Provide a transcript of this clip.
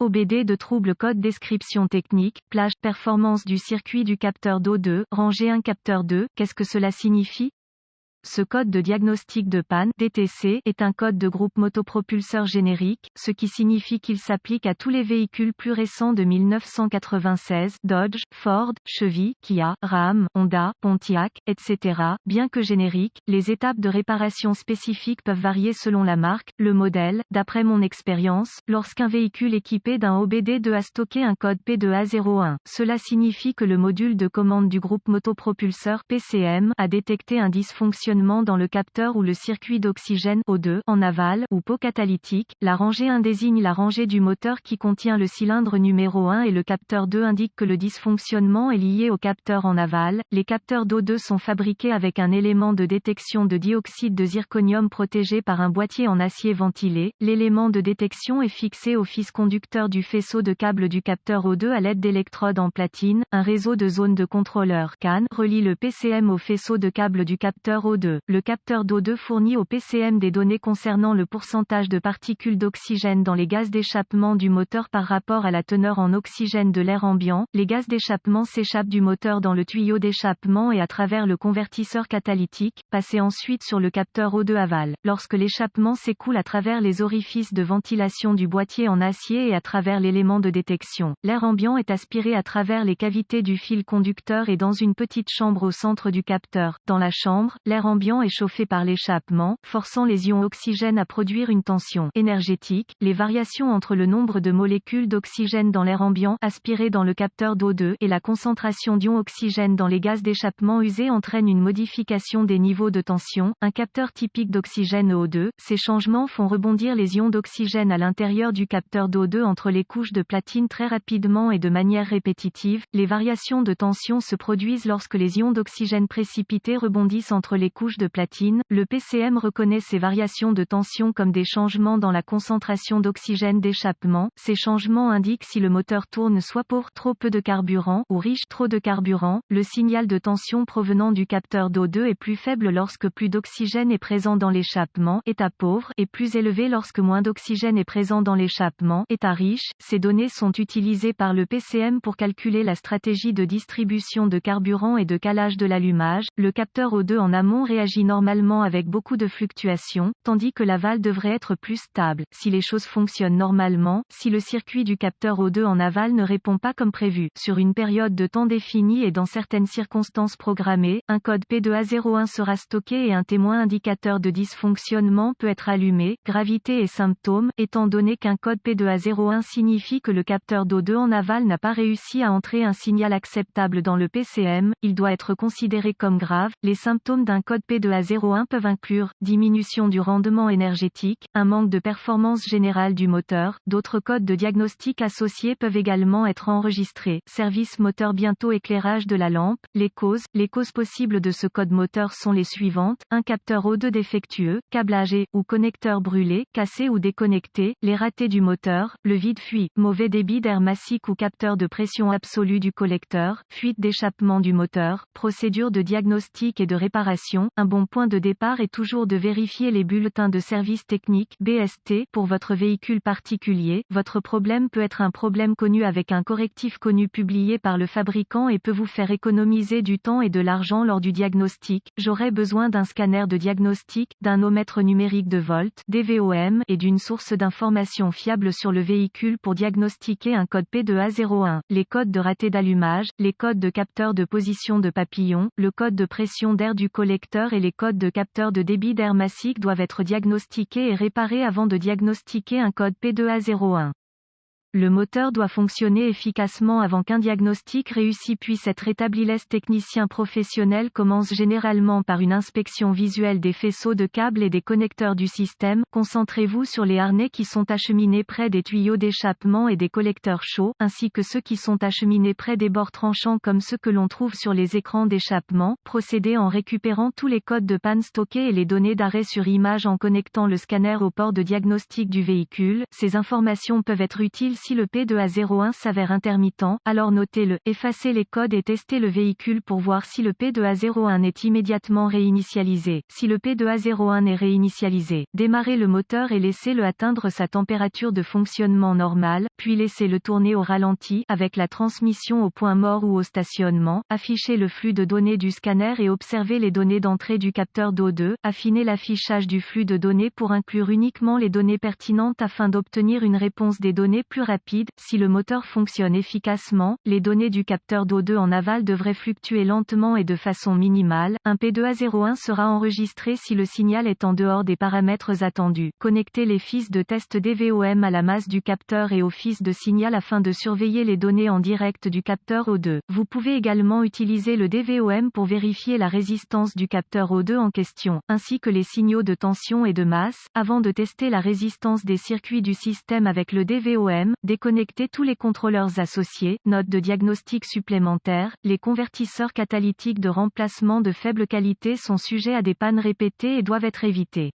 OBD de trouble code description technique, plage, performance du circuit du capteur d'O2, rangée 1 capteur 2, qu'est-ce que cela signifie? Ce code de diagnostic de panne (DTC) est un code de groupe motopropulseur générique, ce qui signifie qu'il s'applique à tous les véhicules plus récents de 1996, Dodge, Ford, Chevy, Kia, Ram, Honda, Pontiac, etc. Bien que génériques, les étapes de réparation spécifiques peuvent varier selon la marque, le modèle. D'après mon expérience, lorsqu'un véhicule équipé d'un OBD2 a stocké un code P2A01, cela signifie que le module de commande du groupe motopropulseur (PCM) a détecté un dysfonctionnement dans le capteur ou le circuit d'oxygène O2 en aval ou pot catalytique. La rangée 1 désigne la rangée du moteur qui contient le cylindre numéro 1 et le capteur 2 indique que le dysfonctionnement est lié au capteur en aval. Les capteurs d'O2 sont fabriqués avec un élément de détection de dioxyde de zirconium protégé par un boîtier en acier ventilé. L'élément de détection est fixé au fil conducteur du faisceau de câble du capteur O2 à l'aide d'électrodes en platine. Un réseau de zones de contrôleur CAN relie le PCM au faisceau de câble du capteur O2. Le capteur d'O2 fournit au PCM des données concernant le pourcentage de particules d'oxygène dans les gaz d'échappement du moteur par rapport à la teneur en oxygène de l'air ambiant. Les gaz d'échappement s'échappent du moteur dans le tuyau d'échappement et à travers le convertisseur catalytique, passé ensuite sur le capteur O2 aval. Lorsque l'échappement s'écoule à travers les orifices de ventilation du boîtier en acier et à travers l'élément de détection, l'air ambiant est aspiré à travers les cavités du fil conducteur et dans une petite chambre au centre du capteur. Dans la chambre, l'air ambiant est chauffé par l'échappement, forçant les ions oxygène à produire une tension énergétique. Les variations entre le nombre de molécules d'oxygène dans l'air ambiant aspiré dans le capteur d'O2 et la concentration d'ions oxygène dans les gaz d'échappement usés entraînent une modification des niveaux de tension. Un capteur typique d'oxygène O2, ces changements font rebondir les ions d'oxygène à l'intérieur du capteur d'O2 entre les couches de platine très rapidement et de manière répétitive. Les variations de tension se produisent lorsque les ions d'oxygène précipités rebondissent entre les couches de platine. Le PCM reconnaît ces variations de tension comme des changements dans la concentration d'oxygène d'échappement. Ces changements indiquent si le moteur tourne soit pour trop peu de carburant ou riche trop de carburant. Le signal de tension provenant du capteur d'O2 est plus faible lorsque plus d'oxygène est présent dans l'échappement, état pauvre, et plus élevé lorsque moins d'oxygène est présent dans l'échappement, état riche. Ces données sont utilisées par le PCM pour calculer la stratégie de distribution de carburant et de calage de l'allumage. Le capteur O2 en amont réagit normalement avec beaucoup de fluctuations, tandis que l'aval devrait être plus stable. Si les choses fonctionnent normalement, si le circuit du capteur O2 en aval ne répond pas comme prévu, sur une période de temps définie et dans certaines circonstances programmées, un code P2A01 sera stocké et un témoin indicateur de dysfonctionnement peut être allumé. Gravité et symptômes. Étant donné qu'un code P2A01 signifie que le capteur d'O2 en aval n'a pas réussi à entrer un signal acceptable dans le PCM, il doit être considéré comme grave. Les symptômes d'un code P2A01 peuvent inclure diminution du rendement énergétique, un manque de performance générale du moteur. D'autres codes de diagnostic associés peuvent également être enregistrés. Service moteur bientôt éclairage de la lampe. Les causes possibles de ce code moteur sont les suivantes: un capteur O2 défectueux, câblage ou connecteur brûlé, cassé ou déconnecté, les ratés du moteur, le vide-fuit, mauvais débit d'air massique ou capteur de pression absolue du collecteur, fuite d'échappement du moteur. Procédure de diagnostic et de réparation. Un bon point de départ est toujours de vérifier les bulletins de service technique (BST) pour votre véhicule particulier. Votre problème peut être un problème connu avec un correctif connu publié par le fabricant et peut vous faire économiser du temps et de l'argent lors du diagnostic. J'aurai besoin d'un scanner de diagnostic, d'un ohmètre numérique de volt (DVOM) et d'une source d'information fiable sur le véhicule pour diagnostiquer un code P2A01. Les codes de raté d'allumage, les codes de capteur de position de papillon, le code de pression d'air du collecteur et les codes de capteur de débit d'air massique doivent être diagnostiqués et réparés avant de diagnostiquer un code P2A01. Le moteur doit fonctionner efficacement avant qu'un diagnostic réussi puisse être établi. Les techniciens professionnels commencent généralement par une inspection visuelle des faisceaux de câbles et des connecteurs du système. Concentrez-vous sur les harnais qui sont acheminés près des tuyaux d'échappement et des collecteurs chauds, ainsi que ceux qui sont acheminés près des bords tranchants comme ceux que l'on trouve sur les écrans d'échappement. Procédez en récupérant tous les codes de panne stockés et les données d'arrêt sur image en connectant le scanner au port de diagnostic du véhicule. Ces informations peuvent être utiles si le P2A01 s'avère intermittent, alors notez-le, effacez les codes et testez le véhicule pour voir si le P2A01 est immédiatement réinitialisé. Si le P2A01 est réinitialisé, démarrez le moteur et laissez-le atteindre sa température de fonctionnement normale, puis laissez-le tourner au ralenti, avec la transmission au point mort ou au stationnement, affichez le flux de données du scanner et observez les données d'entrée du capteur d'O2, affinez l'affichage du flux de données pour inclure uniquement les données pertinentes afin d'obtenir une réponse des données plus rapide. Si le moteur fonctionne efficacement, les données du capteur d'O2 en aval devraient fluctuer lentement et de façon minimale. Un P2A01 sera enregistré si le signal est en dehors des paramètres attendus. Connectez les fils de test DVOM à la masse du capteur et au fils de signal afin de surveiller les données en direct du capteur O2. Vous pouvez également utiliser le DVOM pour vérifier la résistance du capteur O2 en question, ainsi que les signaux de tension et de masse. Avant de tester la résistance des circuits du système avec le DVOM, déconnectez tous les contrôleurs associés. Note de diagnostic supplémentaire, les convertisseurs catalytiques de remplacement de faible qualité sont sujets à des pannes répétées et doivent être évités.